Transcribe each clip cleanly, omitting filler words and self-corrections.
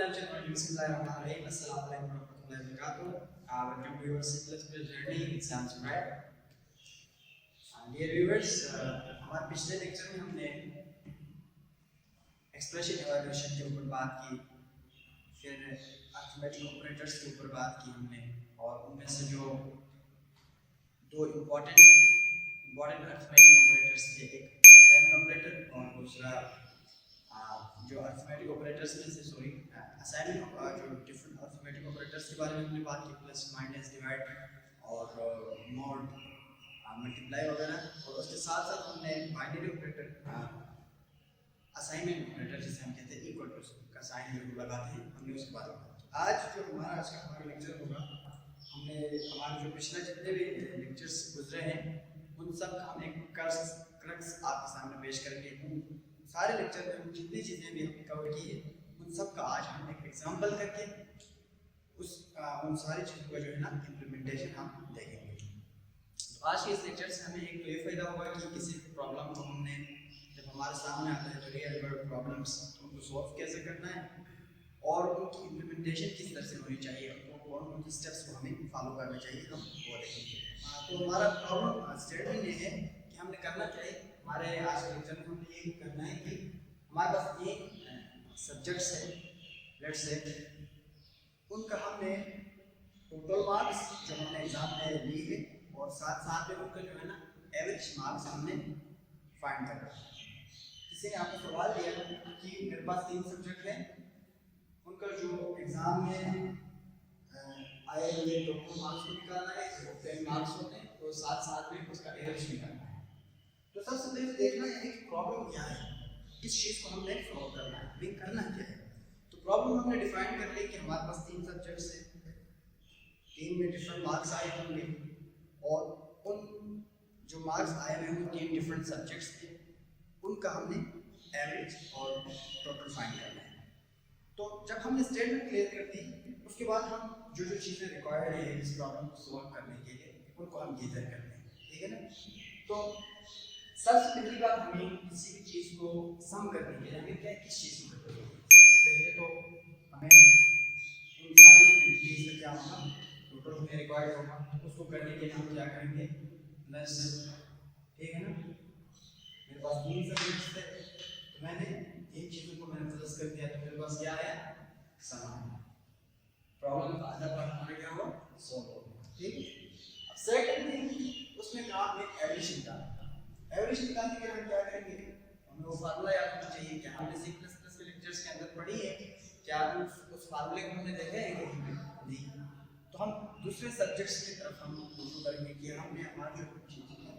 Bismillahirrahmanirrahim. Assalamualaikum warahmatullahi wabarakatuh. Welcome to your C++ journey. It's Sam Suraj. Dear viewers, हमारे पिछले lecture में हमने expression evaluation के ऊपर बात की, फिर अरिथमेटिक ऑपरेटर्स के ऊपर बात की हमने, और उनमें से जो दो इम्पोर्टेंट अरिथमेटिक ऑपरेटर्स थे, एक असाइनमेंट ऑपरेटर और दूसरा जो अरिथमेटिक ऑपरेटर्स में से असाइनमेंट जो डिफरेंट अरिथमेटिक ऑपरेटर्स के बारे में हमने बात की, प्लस माइनस डिवाइड और मॉड मल्टीप्लाई वगैरह, और उसके साथ साथ हमने बाइनरी ऑपरेटर असाइनमेंट ऑपरेटर जिसे हम कहते हैं इक्वल टू का साइन जो लगाते हैं, हमने उसके बारे में बात की। आज जो हमारा लेक्चर होगा, हमने हमारे जो पिछले जितने भी लेक्चर्स गुजरे हैं उन सब का हम एक क्रक्स आपके सामने पेश करेंगे। सारे लेक्चर में हम जितनी चीज़ें भी हमने कवर की है उन सब का आज हम एक एग्जांपल करके उन सारी चीज़ों का जो है ना इम्प्लीमेंटेशन हम देखेंगे। तो आज के इस लेक्चर से हमें एक तो ये फ़ायदा होगा कि किसी प्रॉब्लम को हमने जब हमारे सामने आता है तो रियल वर्ल्ड प्रॉब्लम्स उनको सॉल्व कैसे करना है और उनकी इम्प्लीमेंटेशन किस तरह से होनी चाहिए, कौन कौन से स्टेप्स को हमें फॉलो करना चाहिए, हम वो देखेंगे। तो हमारा प्रॉब्लम स्टेटमेंट ये है कि हमने करना चाहिए, हमारे आज के लेक्चर में हमने ये करना है कि हमारे पास एक सब्जेक्ट्स है, लेट्स से उनका हमने टोटल मार्क्स जो हमने एग्जाम में ली है और साथ साथ में उनका जो है ना एवरेज मार्क्स हमने फाइंड करना है। किसी ने आपको सवाल दिया कि मेरे पास 3 सब्जेक्ट हैं, उनका जो एग्जाम में आए हुए टोटल मार्क्स को निकालना है, 10 मार्क्स होते हैं, तो साथ साथ में उसका एवरेज निकालना है। तो सबसे पहले देखना है कि प्रॉब्लम क्या है, किस चीज़ को हमने सॉल्व करना है, हमें करना क्या है। तो प्रॉब्लम हमने डिफाइन कर ली कि हमारे पास 3 सब्जेक्ट्स हैं, 3 में डिफरेंट मार्क्स आए होंगे और उन जो मार्क्स आए हुए होंगे 3 डिफरेंट सब्जेक्ट्स थे, उनका हमने एवरेज और टोटल फाइंड करना है। तो जब हमने स्टेटमेंट क्लियर कर दी, उसके बाद हम जो जो चीज़ें रिक्वायर्ड है इस प्रॉब्लम को सॉल्व करने के लिए उनको हम गैदर करते हैं, ठीक है ना। तो सबसे पहली बात, हमें किसी भी चीज़ को सम करने के लिए हमें क्या किस चीज़ को करना है, सबसे पहले तो हमें उन सारी चीज़ का क्या होगा, टोटल हमें रिक्वायर्ड होगा, उसको करने के लिए हम क्या करेंगे, प्लस, ठीक है ना। मेरे पास 3 सब्जेक्ट्स थे तो मैंने इन चीज़ों को मैंने प्लस कर दिया, तो मेरे पास क्या आया, सम आया। प्रॉब्लम का आधा पार्ट हमारा क्या हुआ, सॉल्व हो गया, ठीक है। अब सेकंड थिंग उसमें कहा हमें एवरेज निकालना। एवरेज निकालने के लिए हम क्या करेंगे, हमें वो फार्मूला याद होना चाहिए। क्या हमने C++ के लेक्चर्स के अंदर पढ़ी है, क्या उस फार्मूले को हमने देखा है कि नहीं। तो हम दूसरे सब्जेक्ट्स की तरफ हम शुरू करेंगे कि हमने हमारे जो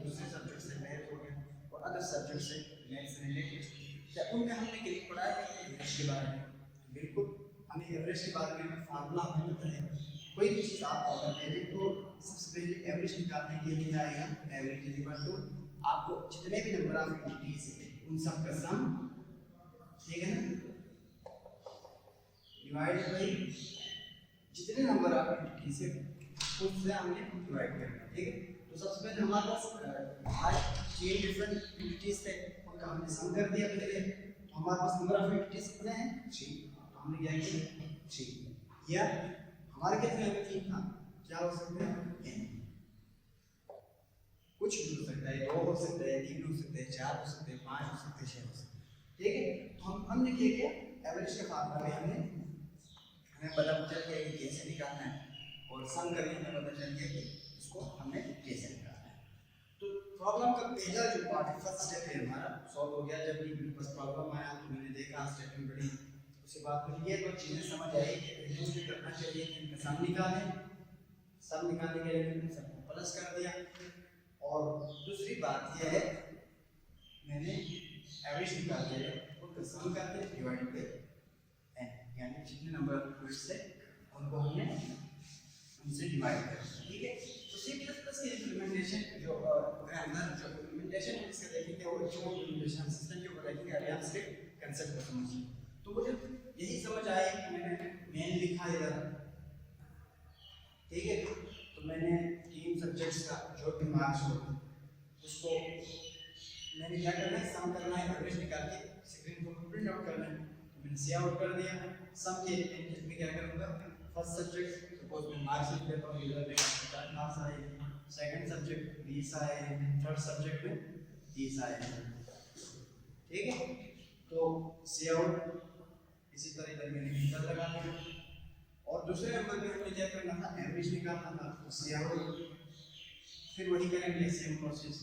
दूसरे सब्जेक्ट से मैथ हो गया और अदर सब्जेक्ट से मैथ से रिलेटेड, क्या उनमें हमने कहीं पढ़ा है एवरेज के बारे में। बिल्कुल, हमें एवरेज के बारे में फार्मूला हमें पता है। कोई भी चीज़ आप ऑर्डर करें तो सबसे पहले एवरेज निकालने के लिए क्या आएगा, एवरेज इक्वल टू आपको जितने भी नंबर ऑफ एंटिटीज हैं उन सब का सम, ठीक है ना, डिवाइड बाय जितने नंबर ऑफ एंटिटीज हैं उससे हमने डिवाइड करना है, ठीक है। तो सबसे पहले हमारे पास आज 3 डिफरेंट एंटिटीज थे, उनका हमने सम कर दिया पहले। तो हमारे पास नंबर ऑफ एंटिटीज कितने हैं, 3। तो हमने क्या किया, 3, या हमारे केस में हमें 3 था, क्या हो सकता है, कुछ भी हो सकता है, 2 हो सकते हैं, 3 हो सकते हैं, 4 हो सकते हैं, 5 हो सकते हैं, 6 हो सकते हैं, ठीक है। तो हमने क्या किया, एवरेज का फार्मूला में हमें पता चल गया कि कैसे निकालना है, और सम करके हमें पता चल गया कि इसको हमने कैसे निकालना है। तो प्रॉब्लम का पहला जो पार्ट है, फर्स्ट स्टेप है हमारा, सॉल्व हो गया। जब भी बस प्रॉब्लम आया तो मैंने देखा, स्टेटमेंट पढ़ी, उसके बाद मुझे ये 2 चीज़ें समझ आई कि वैल्यूज में करना चाहिए कि इनका सम निकालें, सम निकालने के लिए मैंने सबको प्लस कर दिया। और दूसरी बात यह है, मैंने एवरेज निकाल दिया, उनको सम करके डिवाइड बाय n, यानी जितने नंबर ऑफ बिट्स थे उनको हमने उनसे डिवाइड कर दिया, ठीक है। तो C++ की इम्प्लीमेंटेशन जो अंदर जो इम्प्लीमेंटेशन है इसका देखेंगे, और जो इम्प्लीमेंटेशन सिस्टम के ऊपर देखेंगे, अभी हम सिर्फ कांसेप्ट को समझिए। तो मुझे यही समझ आया कि मैंने मेन लिखा इधर, ठीक है। तो मैंने 3 सब्जेक्ट्स का जो भी मार्क्स हो उसको मैंने क्या करना है, सम करना है, एवरेज निकाल के स्क्रीन को प्रिंट आउट करना है। मैंने सी आउट कर दिया। सम के में क्या करूँगा, फर्स्ट सब्जेक्ट सपोज मैं मार्क्स लिख देता हूँ, इधर में 50 मार्क्स आए, सेकंड सब्जेक्ट 20 आए, थर्ड सब्जेक्ट में 30 आए। ठीक है, तो सी आउट इसी तरह इधर मैंने इंटर लगा दिया। और दूसरे नंबर पे हमें क्या करना था, एवरेज निकालना था, तो सी आउट फिर वही करेंगे same process,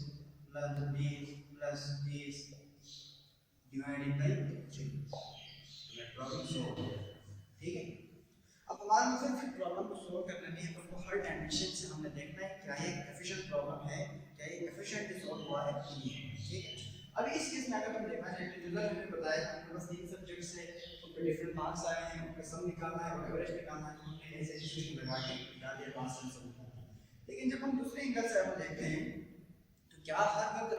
plus 20 plus 30 divided by 3। Problem solve हो गया। ठीक है, अब हमारे मतलब फिर प्रॉब्लम को सॉल्व करने में हमको हर डायमेंशन से हमने देखना है क्या ये एफिशिएंट प्रॉब्लम है, क्या ये एफिशिएंटली सॉल्व हुआ है कि नहीं। ठीक है, अभी इस केस में अगर हम देखना चाहें तो जैसा मैंने बताया हमारे पास 3 सब्जेक्ट्स है, उनके डिफरेंट मार्क्स आए हैं, उनका सम निकालना है और एवरेज निकालना है, तो हमने ऐसे इक्वेशन लगा के निकाल दिया 5 से सम। लेकिन जब हम दूसरे एंगल से हम देखते हैं तो क्या हर वक्त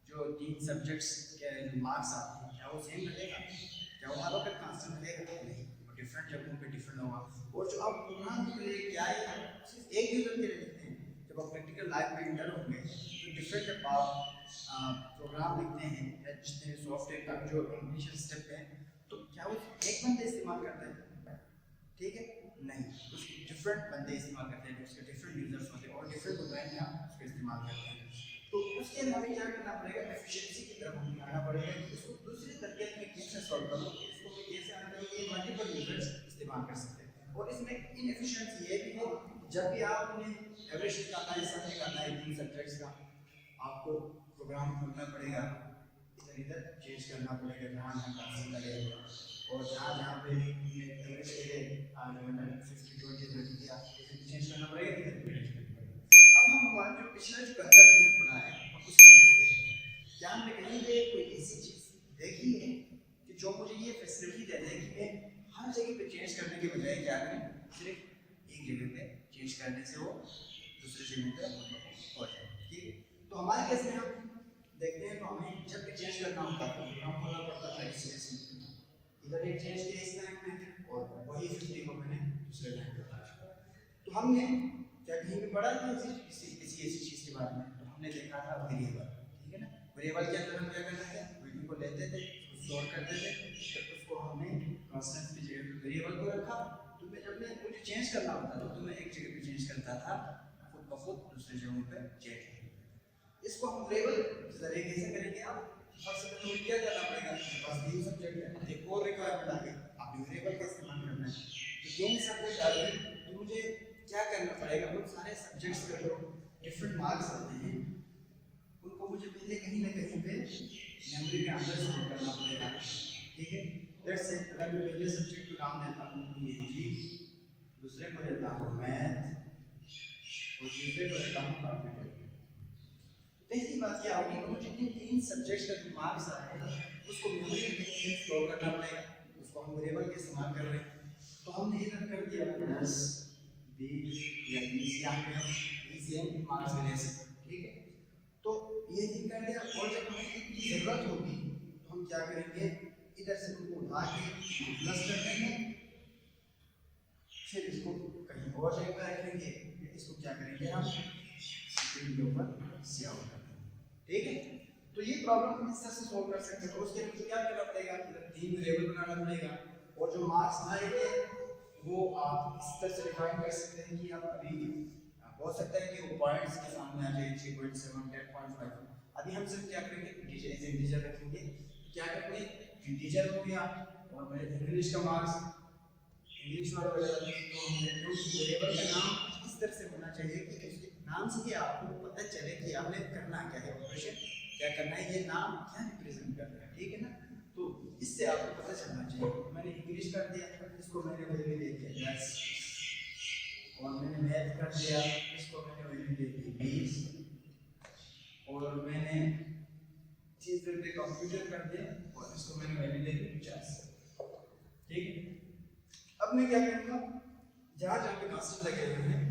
जो 3 सब्जेक्ट्स के मार्क्स आते हैं क्या वो सेम रहेगा, क्या वो हर वक्त कांस्टेंट रहेगा? नहीं, वो डिफरेंट जगहों पे डिफरेंट होगा। और जो आप प्रोग्राम के लिए क्या है सिर्फ एक यूजर के लिए लिखते हैं, जब आप प्रैक्टिकल लाइफ में इंटर होंगे तो डिफरेंट जब आप प्रोग्राम लिखते हैं या जितने सॉफ्टवेयर का जो इनिशियल स्टेप है तो क्या वो एक बंदे इस्तेमाल करते हैं? ठीक है, नहीं, उसके डिफरेंट बंदे इस्तेमाल करते हैं, उसके डिफरेंट यूजर्स होते हैं और डिफरेंट डोमेन में आप उसका इस्तेमाल करते हैं। तो उसके लिए हमें क्या करना पड़ेगा, एफिशिएंसी की तरफ हमें आना पड़ेगा कि इसको दूसरे तरीके में कैसे सॉल्व करूं, इसको मैं कैसे आना चाहिए मल्टीपल यूजर्स इस्तेमाल कर सकते हैं। और इसमें इनएफिशिएंसी ये भी है जब भी आपने एवरेज निकालना है, सम निकालना है 3 सब्जेक्ट्स का, आपको प्रोग्राम खोलना पड़ेगा, इधर इधर चेंज करना पड़ेगा जहाँ जहाँ कांस्टेंट लगेगा और जहाँ पे एवरेज के लिए मैंने 50 20 30 दिया तो चेंज करना पड़ेगा, इधर चेंज करना पड़ेगा। अब हम हमारा जो पिछला जो कंसेप्ट हमने पढ़ा है हम उसकी तरफ देखते हैं। क्या हमने कहीं पे कोई ऐसी चीज देखी है कि जो मुझे ये फैसिलिटी दे दे कि मैं हर जगह पे चेंज करने के बजाय क्या करें, सिर्फ एक जगह पे चेंज करने से वो दूसरी जगह पे हो जाए। ठीक है, तो हमारे केस में हम देखते हैं तो हमें जब भी चेंज करना होता है तो प्रोग्राम खोलना पड़ता है। इस इधर एक चेंज किया इस लाइन में और वही 50 को मैंने दूसरे लाइन पे चेंज। तो हमने क्या कहीं पे पढ़ा था किसी ऐसी चीज के बारे में, तो हमने देखा था वेरिएबल। ठीक है ना, वेरिएबल के अंदर हम क्या करते थे, वैल्यू को लेते थे, उसको स्टोर करते थे, तो उसको हमने कांस्टेंट की जगह पे वेरिएबल को रखा। तो मैं जब मैं मुझे चेंज करना होता था तो मैं एक जगह पे चेंज करता था, खुद ब खुद दूसरी जगहों पे चेंज। इसको हम वेरिएबल तरीके से करेंगे। अब सबसे पहले क्या करना पड़ेगा, मेरे पास 3 सब्जेक्ट है, एक और रिक्वायरमेंट आ गई, आप वेरिएबल का इस्तेमाल करना है। तो 3 सब्जेक्ट आ गए तो मुझे क्या करना पड़ेगा, उन सारे सब्जेक्ट्स के जो डिफरेंट मार्क्स आते हैं उनको मुझे पहले कहीं ना कहीं पे मेमोरी के अंदर स्टोर करना पड़ेगा। ठीक है, लेट्स से अगर मैं पहले सब्जेक्ट को नाम देता हूँ अंग्रेजी, दूसरे को देता हूँ मैथ और तीसरे को देता हूँ कंप्यूटर। पहली बात क्या होगी, मुझे इन 3 सब्जेक्ट्स का जो मार्क्स आए हैं उसको मेमोरी में कहीं स्टोर करना पड़ेगा। उसको हम वेरिएबल के इस्तेमाल कर रहे हैं तो हमने इधर कर दिया 10 20 या 20, यहाँ पे हम सेम मार्क्स ले सकते हैं। ठीक है, तो ये चीज कर लिया। और जब हमें इनकी जरूरत होगी तो हम क्या करेंगे, इधर से उनको उठा के प्लस कर देंगे, फिर इसको कहीं और जगह पर रखेंगे, इसको क्या करेंगे हम स्क्रीन के ऊपर सी आउट कर देंगे। ठीक है, तो ये प्रॉब्लम हम इस तरह से सॉल्व कर सकते हैं। तो उसके लिए क्या करना पड़ेगा, इधर 3 वेरिएबल बनाना पड़ेगा और जो मार्क्स आएंगे वो आप इस तरह से डिफाइन कर सकते हैं कि आप अभी हो सकता है कि वो पॉइंट्स के सामने आ जाए 3.7 10.5। अभी हम सिर्फ क्या करेंगे, इंटीजर रखेंगे। क्या करेंगे, इंटीजर हो गया और मेरे इंग्लिश का मार्क्स इंग्लिश वाला हो जाएगा। तो हमने वेरिएबल का नाम इस तरह से होना चाहिए कि उसके नाम से ही आपको पता चले कि आपने करना क्या है, ऑपरेशन क्या करना है, ये नाम क्या रिप्रेजेंट कर रहा है। ठीक है ना, तो इससे आपको पता चलना चाहिए। मैंने इंग्लिश कर दिया, इसको मैंने वैल्यू दे दिया 10 और मैंने मैथ कर दिया, इसको मैंने वैल्यू दे दी 20 और मैंने चीज पे कंप्यूटर कर दिया और इसको मैंने वैल्यू दे दी 50। ठीक है, अब मैं क्या करूँगा, जहाँ जहाँ पे कांस्टेंट लगे हुए हैं